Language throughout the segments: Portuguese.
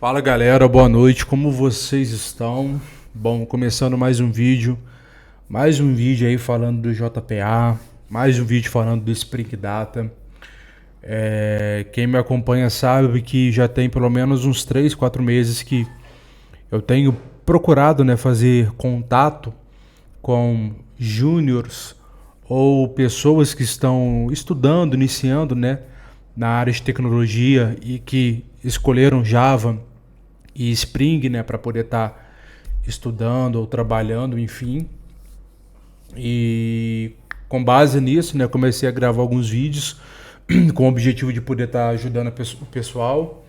Fala galera, boa noite, como vocês estão? Bom, começando mais um vídeo aí falando do JPA, mais um vídeo falando do Spring Data. Quem me acompanha sabe que já tem pelo menos uns 3, 4 meses que eu tenho procurado, né, fazer contato com júniors ou pessoas que estão estudando, iniciando, né, na área de tecnologia e que escolheram Java e Spring, né, para poder estar estudando ou trabalhando, enfim. E com base nisso, né, comecei a gravar alguns vídeos com o objetivo de poder estar ajudando o pessoal.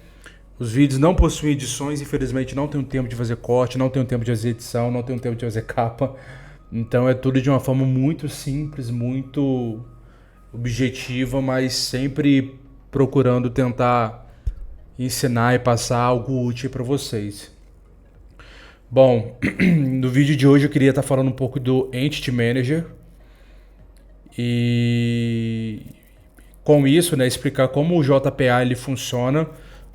Os vídeos não possuem edições, infelizmente não tenho tempo de fazer corte, não tenho tempo de fazer edição, não tenho tempo de fazer capa. Então é tudo de uma forma muito simples, muito objetiva, mas sempre procurando tentar ensinar e passar algo útil para vocês. Bom, no vídeo de hoje eu queria estar falando um pouco do Entity Manager e com isso, né, explicar como o JPA ele funciona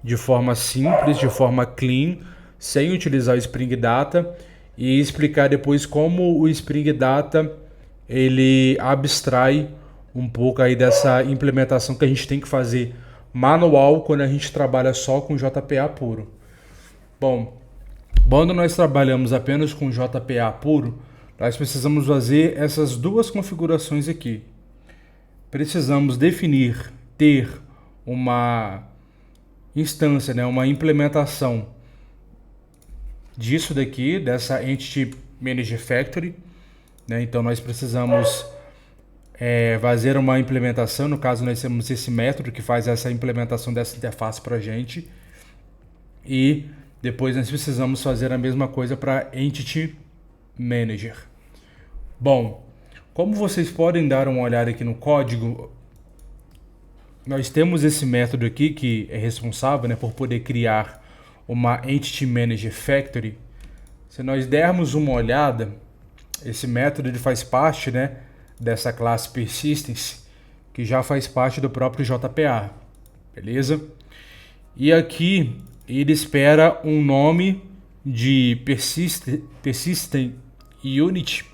de forma simples, de forma clean, sem utilizar o Spring Data e explicar depois como o Spring Data ele abstrai um pouco aí dessa implementação que a gente tem que fazer manual quando a gente trabalha só com JPA puro. Bom, quando nós trabalhamos apenas com JPA puro, nós precisamos fazer essas duas configurações aqui. Precisamos definir, ter uma instância, né, uma implementação disso daqui, dessa Entity Manager Factory. Né? Então nós precisamos fazer uma implementação, no caso nós temos esse método que faz essa implementação dessa interface para a gente. E depois nós precisamos fazer a mesma coisa para Entity Manager. Bom, como vocês podem dar uma olhada aqui no código, nós temos esse método aqui que é responsável, né, por poder criar uma Entity Manager Factory. Se nós dermos uma olhada, esse método ele faz parte, né, dessa classe Persistence, que já faz parte do próprio JPA, beleza? E aqui ele espera um nome de Persistent Unit,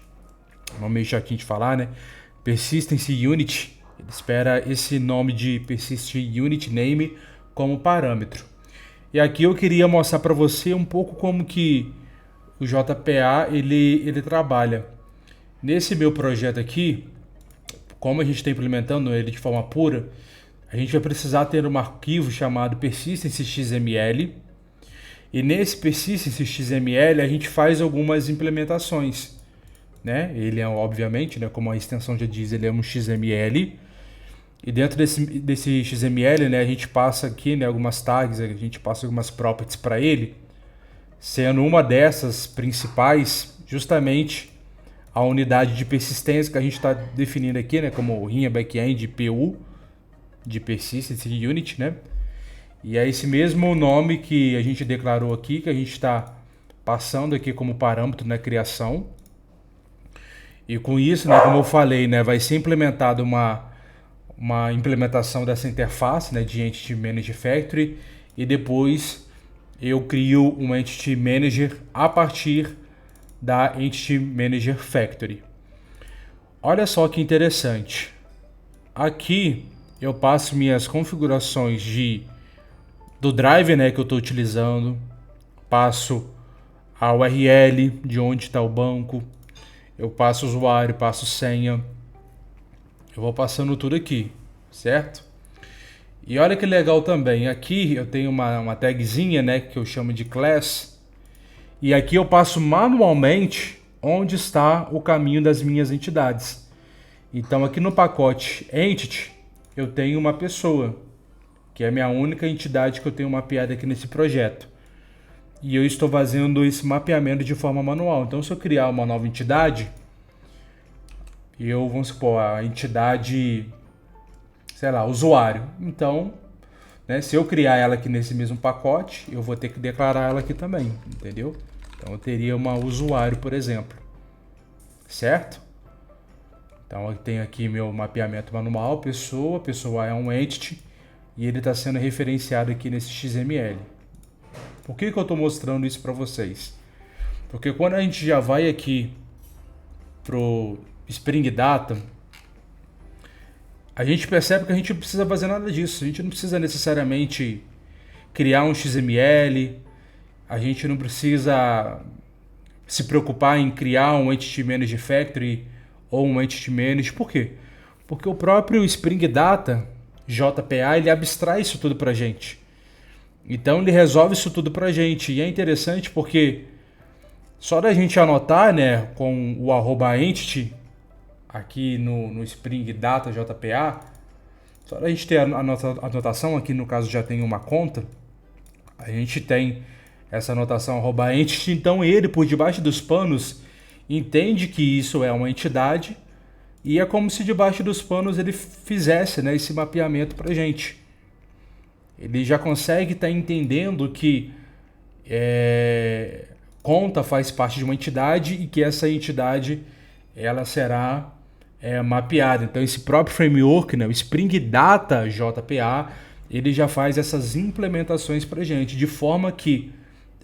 nome meio chatinho de falar, né? Persistence Unit, ele espera esse nome de Persistent Unit Name como parâmetro. E aqui eu queria mostrar para você um pouco como que o JPA ele trabalha. Nesse meu projeto aqui, como a gente está implementando ele de forma pura, a gente vai precisar ter um arquivo chamado persistence.xml. E nesse persistence.xml a gente faz algumas implementações. Né? Ele é, obviamente, né, como a extensão já diz, ele é um XML. E dentro desse XML, né, a gente passa aqui, né, algumas tags, a gente passa algumas properties para ele, sendo uma dessas principais justamente a unidade de persistência que a gente está definindo aqui, né, como rinha backend PU, de Persistence Unit, né? E é esse mesmo nome que a gente declarou aqui, que a gente está passando aqui como parâmetro na criação. E com isso, né, como eu falei, né, vai ser implementada uma implementação dessa interface, né, de Entity Manager Factory, e depois eu crio um Entity Manager a partir da Entity Manager Factory. Olha só que interessante. Aqui eu passo minhas configurações do drive, né, que eu estou utilizando, passo a URL de onde está o banco, eu passo o usuário, passo senha, eu vou passando tudo aqui, certo? E olha que legal também, aqui eu tenho uma tagzinha, né, que eu chamo de class, e aqui eu passo manualmente onde está o caminho das minhas entidades. Então aqui no pacote Entity eu tenho uma pessoa, que é a minha única entidade que eu tenho mapeada aqui nesse projeto. E eu estou fazendo esse mapeamento de forma manual. Então se eu criar uma nova entidade, vamos supor, a entidade, sei lá, usuário. Então, né, se eu criar ela aqui nesse mesmo pacote, eu vou ter que declarar ela aqui também, entendeu? Então eu teria uma usuário, por exemplo, certo? Então eu tenho aqui meu mapeamento manual, pessoa é um entity e ele está sendo referenciado aqui nesse XML. Por que eu estou mostrando isso para vocês? Porque quando a gente já vai aqui pro Spring Data, a gente percebe que a gente não precisa fazer nada disso. A gente não precisa necessariamente criar um XML, a gente não precisa se preocupar em criar um Entity Manager Factory ou um Entity Manager. Por quê? Porque o próprio Spring Data, JPA, ele abstrai isso tudo para a gente. Então ele resolve isso tudo para a gente. E é interessante porque só da gente anotar, né, com o @entity aqui no Spring Data JPA, só da gente ter a anotação, aqui no caso já tem uma conta, a gente tem essa anotação @entity, então ele por debaixo dos panos entende que isso é uma entidade e é como se debaixo dos panos ele fizesse, né, esse mapeamento para a gente. Ele já consegue estar entendendo que conta faz parte de uma entidade e que essa entidade ela será mapeada. Então esse próprio framework, né, o Spring Data JPA, ele já faz essas implementações para a gente, de forma que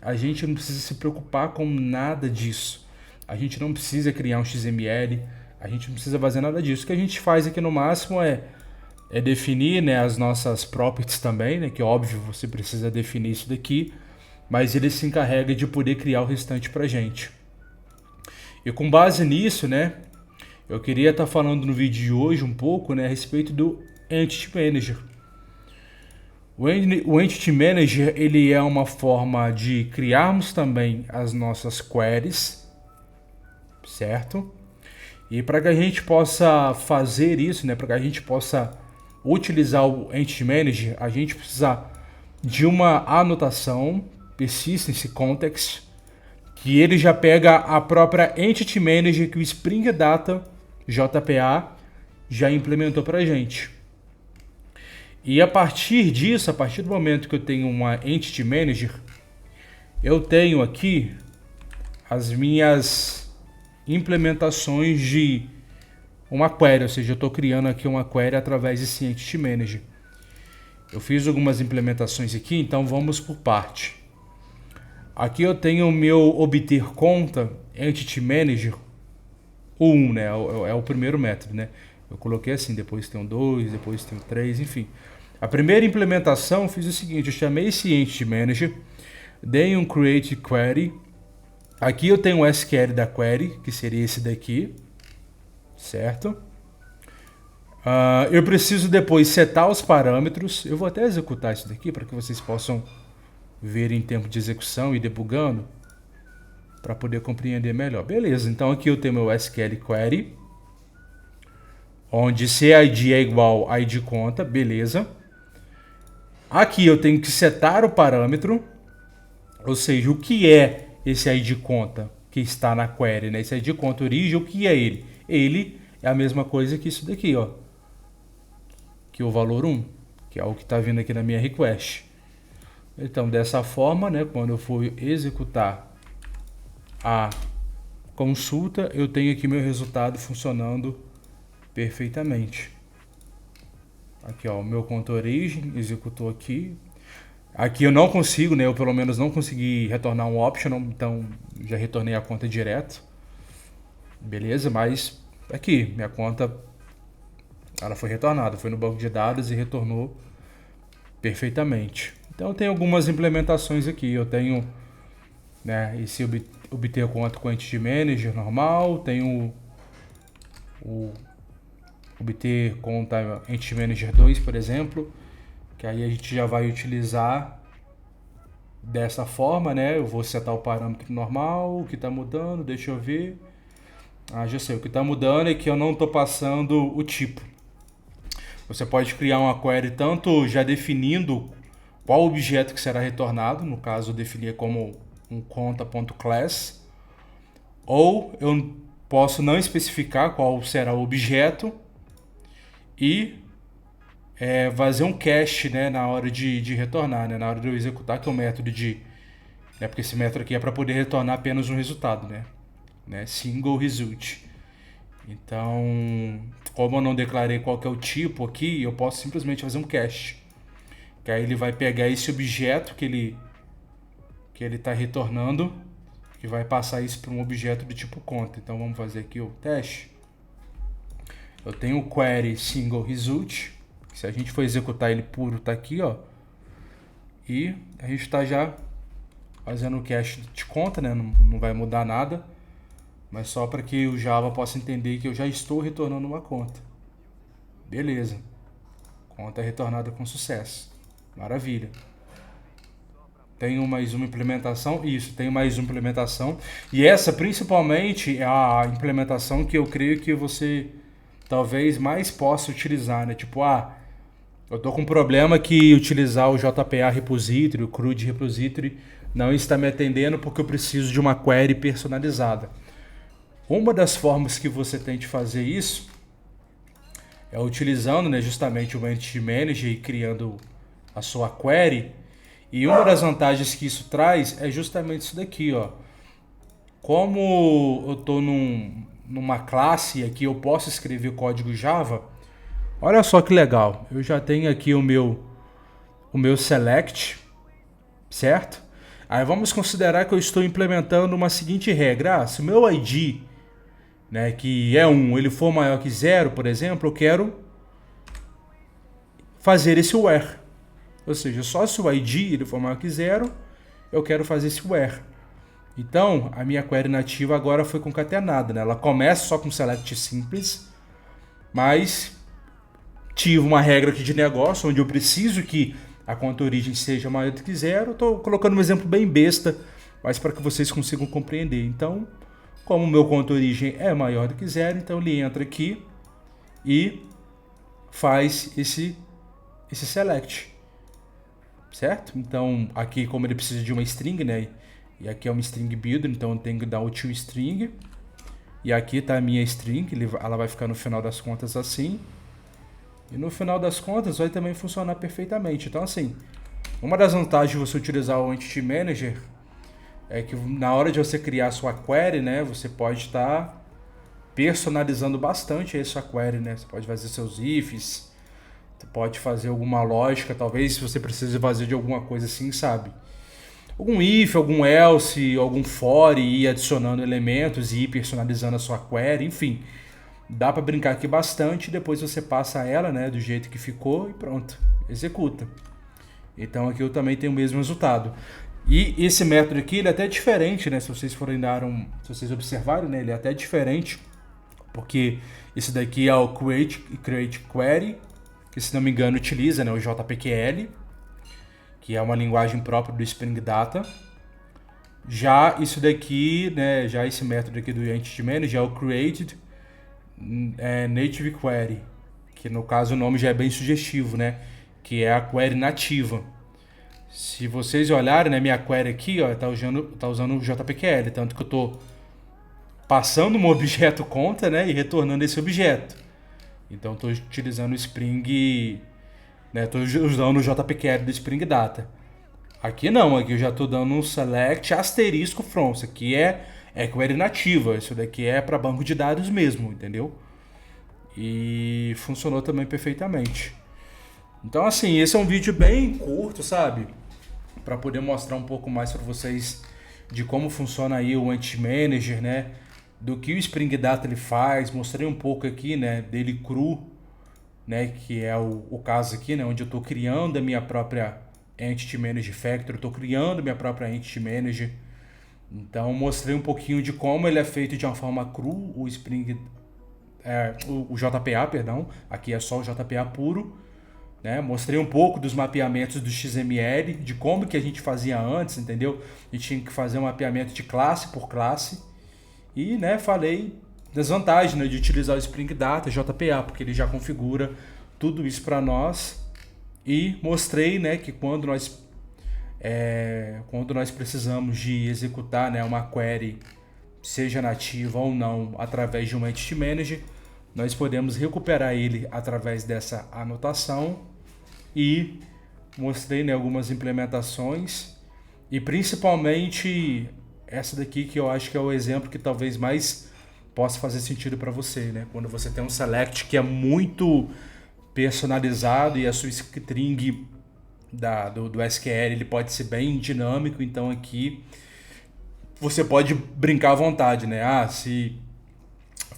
a gente não precisa se preocupar com nada disso. A gente não precisa criar um XML, a gente não precisa fazer nada disso. O que a gente faz aqui no máximo é definir, né, as nossas properties também, né, que óbvio você precisa definir isso daqui, mas ele se encarrega de poder criar o restante para a gente. E com base nisso, né, eu queria estar falando no vídeo de hoje um pouco, né, a respeito do Entity Manager. O Entity Manager ele é uma forma de criarmos também as nossas queries, certo? E para que a gente possa fazer isso, né, para que a gente possa utilizar o Entity Manager, a gente precisa de uma anotação, Persistence Context, que ele já pega a própria Entity Manager que o Spring Data JPA já implementou para a gente. E a partir disso, a partir do momento que eu tenho uma Entity Manager, eu tenho aqui as minhas implementações de uma query, ou seja, eu estou criando aqui uma query através desse Entity Manager. Eu fiz algumas implementações aqui, então vamos por parte. Aqui eu tenho o meu obter conta Entity Manager, o 1, né? É o primeiro método, né? Eu coloquei assim, depois tem o 2, depois tem o 3, enfim. A primeira implementação eu fiz o seguinte, eu chamei esse Entity Manager, dei um Create Query. Aqui eu tenho o SQL da query, que seria esse daqui, certo? Eu preciso depois setar os parâmetros. Eu vou até executar isso daqui para que vocês possam ver em tempo de execução e debugando, para poder compreender melhor. Beleza, então aqui eu tenho meu SQL Query, onde CID é igual a ID conta, beleza. Aqui eu tenho que setar o parâmetro, ou seja, o que é esse ID conta que está na query, né? Esse ID conta origem, o que é ele? Ele é a mesma coisa que isso daqui, ó, que o valor 1, que é o que está vindo aqui na minha request. Então, dessa forma, né, quando eu for executar a consulta, eu tenho aqui meu resultado funcionando perfeitamente. Aqui, ó, o meu conta origem executou aqui. Aqui eu não consigo, né, eu pelo menos não consegui retornar um optional, então já retornei a conta direto. Beleza, mas aqui, minha conta ela foi retornada, foi no banco de dados e retornou perfeitamente. Então eu tenho algumas implementações aqui. Eu tenho, né, esse obter conta com Entity Manager normal, tenho o obter conta Entity Manager 2, por exemplo, que aí a gente já vai utilizar dessa forma, né? Eu vou setar o parâmetro normal, o que está mudando, deixa eu ver. Já sei, o que está mudando é que eu não estou passando o tipo. Você pode criar uma query tanto já definindo qual objeto que será retornado, no caso eu definir como um conta.class, ou eu posso não especificar qual será o objeto e fazer um cache, né, na hora de retornar, né, na hora de eu executar, que é o método de... porque esse método aqui é para poder retornar apenas um resultado, né, single result. Então, como eu não declarei qual que é o tipo aqui, eu posso simplesmente fazer um cache. Que aí ele vai pegar esse objeto que ele que ele está retornando, que vai passar isso para um objeto do tipo conta. Então vamos fazer aqui o teste. Eu tenho o query single result, que se a gente for executar ele puro, tá aqui, ó. E a gente está já fazendo o cache de conta, né? Não vai mudar nada, mas só para que o Java possa entender que eu já estou retornando uma conta. Beleza. Conta retornada com sucesso. Maravilha. Tenho mais uma implementação. Isso, tenho mais uma implementação. E essa principalmente é a implementação que eu creio que você talvez mais possa utilizar, né? Tipo, eu tô com um problema que utilizar o JPA repository, o CRUD repository, não está me atendendo porque eu preciso de uma query personalizada. Uma das formas que você tem de fazer isso é utilizando, né, justamente o Entity Manager e criando a sua query. E uma das vantagens que isso traz é justamente isso daqui, ó. Como eu estou numa classe e aqui eu posso escrever código Java, olha só que legal. Eu já tenho aqui o meu select, certo? Aí vamos considerar que eu estou implementando uma seguinte regra. Se o meu ID, né, que é 1, ele for maior que 0, por exemplo, eu quero fazer esse where. Ou seja, só se o ID ele for maior que 0, eu quero fazer esse where. Então, a minha query nativa agora foi concatenada, né? Ela começa só com select simples, mas tive uma regra aqui de negócio, onde eu preciso que a conta origem seja maior do que 0. Estou colocando um exemplo bem besta, mas para que vocês consigam compreender. Então, como o meu conta origem é maior do que 0, então ele entra aqui e faz esse select. Certo? Então, aqui como ele precisa de uma string, né? E aqui é uma string builder, então eu tenho que dar o toString. E aqui está a minha string, ela vai ficar no final das contas assim. E no final das contas vai também funcionar perfeitamente. Então assim, uma das vantagens de você utilizar o Entity Manager é que na hora de você criar a sua query, né? Você pode estar personalizando bastante a sua query, né? Você pode fazer seus ifs, pode fazer alguma lógica, talvez se você precise fazer de alguma coisa assim, sabe? Algum if, algum else, algum for e ir adicionando elementos e ir personalizando a sua query, enfim. Dá para brincar aqui bastante, depois você passa ela, né, do jeito que ficou e pronto, executa. Então aqui eu também tenho o mesmo resultado. E esse método aqui, ele é até diferente, né, se vocês observarem, né, ele é até diferente, porque esse daqui é o create query, que se não me engano utiliza, né, o JPQL, que é uma linguagem própria do Spring Data. Já isso daqui, né, já esse método aqui do Entity Manager é o created native query, que no caso o nome já é bem sugestivo, né, que é a query nativa. Se vocês olharem, né, minha query aqui, ó, tá usando o JPQL, tanto que eu tô passando um objeto conta, né, e retornando esse objeto. Então estou utilizando o Spring, né? Estou usando o JPQL do Spring Data. Aqui não, aqui eu já estou dando um select asterisco from. Isso aqui é query nativa. Isso daqui é para banco de dados mesmo, entendeu? E funcionou também perfeitamente. Então assim, esse é um vídeo bem curto, sabe? Para poder mostrar um pouco mais para vocês de como funciona aí o Entity Manager, né? Do que o Spring Data ele faz, mostrei um pouco aqui, né, dele cru, né, que é o caso aqui, né, onde eu estou criando a minha própria Entity Manager Factory, estou criando minha própria Entity Manager. Então mostrei um pouquinho de como ele é feito de uma forma cru, o Spring, o JPA, perdão, aqui é só o JPA puro, né, mostrei um pouco dos mapeamentos do XML, de como que a gente fazia antes, entendeu? A gente tinha que fazer um mapeamento de classe por classe. E, né, falei das vantagens, né, de utilizar o Spring Data, JPA, porque ele já configura tudo isso para nós. E mostrei, né, que quando nós precisamos de executar, né, uma query, seja nativa ou não, através de um Entity Manager, nós podemos recuperar ele através dessa anotação. E mostrei, né, algumas implementações e principalmente essa daqui, que eu acho que é o exemplo que talvez mais possa fazer sentido para você, né? Quando você tem um select que é muito personalizado e a sua string do SQL ele pode ser bem dinâmico, então aqui você pode brincar à vontade, né? Se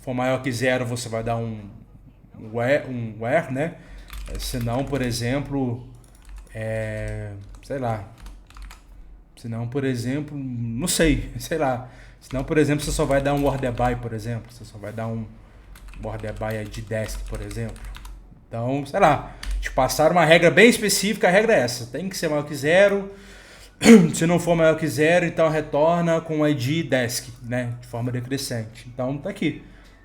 for maior que zero, você vai dar um where, né? Se não, por exemplo, sei lá. Se não, por exemplo, não sei, sei lá. Se não, por exemplo, você só vai dar um order by, por exemplo. Você só vai dar um order by de desk, por exemplo. Então, sei lá. Te passaram uma regra bem específica, a regra é essa. Tem que ser maior que zero. Se não for maior que zero, então retorna com o ID desk, né? De forma decrescente. Então, tá aqui.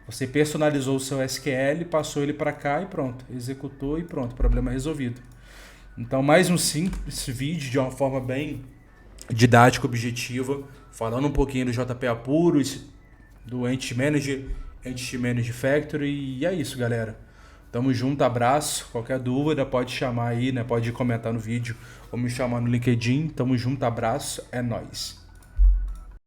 Você personalizou o seu SQL, passou ele para cá e pronto. Executou e pronto. Problema resolvido. Então, mais um simples vídeo de uma forma bem didática, objetiva, falando um pouquinho do JP Apuro, do Entity Manager, Entity Manager Factory. E é isso, galera. Tamo junto, abraço. Qualquer dúvida pode chamar aí, né? Pode comentar no vídeo ou me chamar no LinkedIn. Tamo junto, abraço. É nóis.